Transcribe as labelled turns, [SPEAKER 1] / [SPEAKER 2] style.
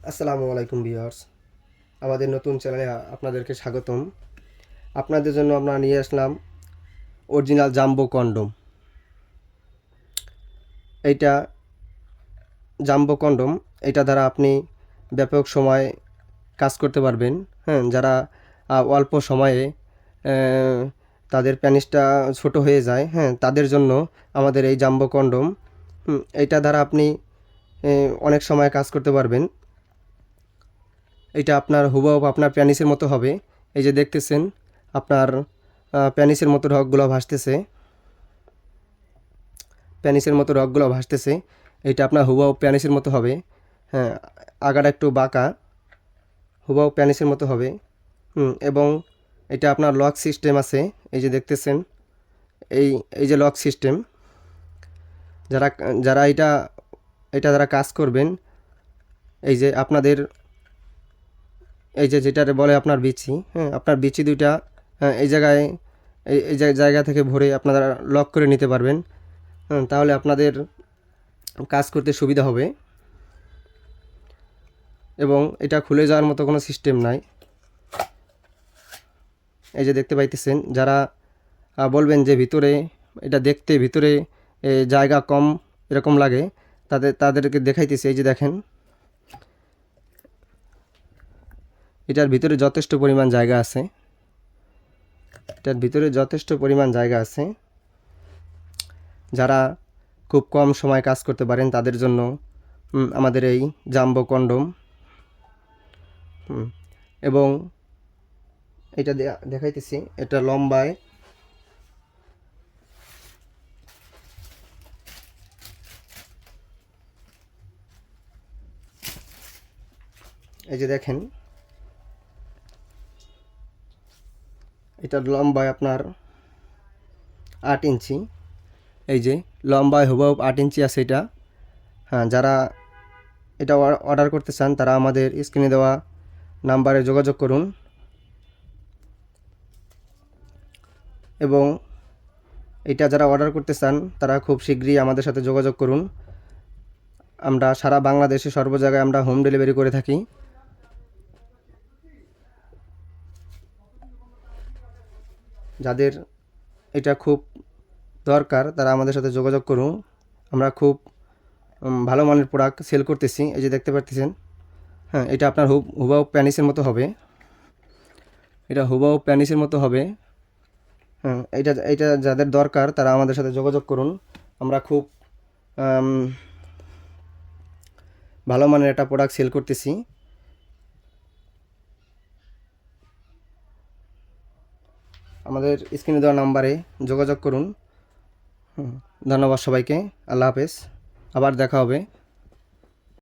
[SPEAKER 1] আসসালামু আলাইকুম ভিউয়ার্স, আমাদের নতুন চ্যানেলে আপনাদেরকে স্বাগতম। আপনাদের জন্য আমরা নিয়ে আসলাম অরিজিনাল জাম্বো কন্ডম। এইটা জাম্বো কন্ডম, এটা দ্বারা আপনি ব্যাপক সময় কাজ করতে পারবেন। হ্যাঁ, যারা অল্প সময়ে তাদের প্যানিসটা ছোট হয়ে যায়, হ্যাঁ, তাদের জন্য আমাদের এই জাম্বো কন্ডম। এইটা দ্বারা আপনি অনেক সময় কাজ করতে পারবেন। এটা আপনার হুবহু আপনার প্যানিসের মতো হবে। এই যে দেখতেছেন, আপনার প্যানিসের মতো রগগুলো ভাসতেছে। এটা আপনার হুবহু প্যানিসের মতো হবে। হ্যাঁ, আগাটা একটু বাঁকা, হুবহু প্যানিসের মতো হবে। এবং এটা আপনার লক সিস্টেম আছে। এই যে দেখতেছেন, এই এই যে লক সিস্টেম। যারা যারা এটা যারা কাজ করবেন, এই যে আপনাদের এই যে যেটারে বলে আপনার বিচি, হ্যাঁ, আপনার বিচি দুইটা এই জায়গায় এই জায়গা থেকে ভরে আপনারা লক করে নিতে পারবেন। তাহলে আপনাদের কাজ করতে সুবিধা হবে। এবং এটা খুলে যাওয়ার মতো কোনো সিস্টেম নাই। এই যে দেখতে পাইতেছেন, যারা বলবেন যে এটা দেখতে ভিতরে জায়গা কম এরকম লাগে, তাদেরকে দেখাইতেছি। এই যে দেখেন, এটার ভিতরে যথেষ্ট পরিমাণ জায়গা আছে। যারা খুব কম সময় কাজ করতে পারেন তাদের জন্য আমাদের এই জাম্বো কন্ডম। এবং এটা দেখাইতেছি, এটা লম্বায় এই যে দেখেন, এটার লম্বায় আপনার 8 ইঞ্চি। এই যে লম্বায় হুবহু 8 ইঞ্চি আছে এটা। হ্যাঁ, যারা এটা অর্ডার করতে চান তারা আমাদের স্ক্রিনে দেওয়া নাম্বারে যোগাযোগ করুন। এবং এটা যারা অর্ডার করতে চান তারা খুব শীঘ্রই আমাদের সাথে যোগাযোগ করুন। আমরা সারা বাংলাদেশে সর্ব জায়গায় আমরা হোম ডেলিভারি করে থাকি। যাদের এটা খুব দরকার তারা আমাদের সাথে যোগাযোগ করুন। আমরা খুব ভালো মানের প্রোডাক্ট সেল করতেছি। এই যে দেখতে পাচ্ছেন, হ্যাঁ, এটা আপনার হুবহু প্যানিসের মতো হবে। হ্যাঁ, এটা যাদের দরকার তারা আমাদের সাথে যোগাযোগ করুন। আমরা খুব ভালো মানের একটা প্রোডাক্ট সেল করতেছি। আমাদের স্ক্রিনে দেওয়া নাম্বারে যোগাযোগ করুন। ধন্যবাদ সবাইকে। আল্লাহ হাফেজ। আবার দেখা হবে।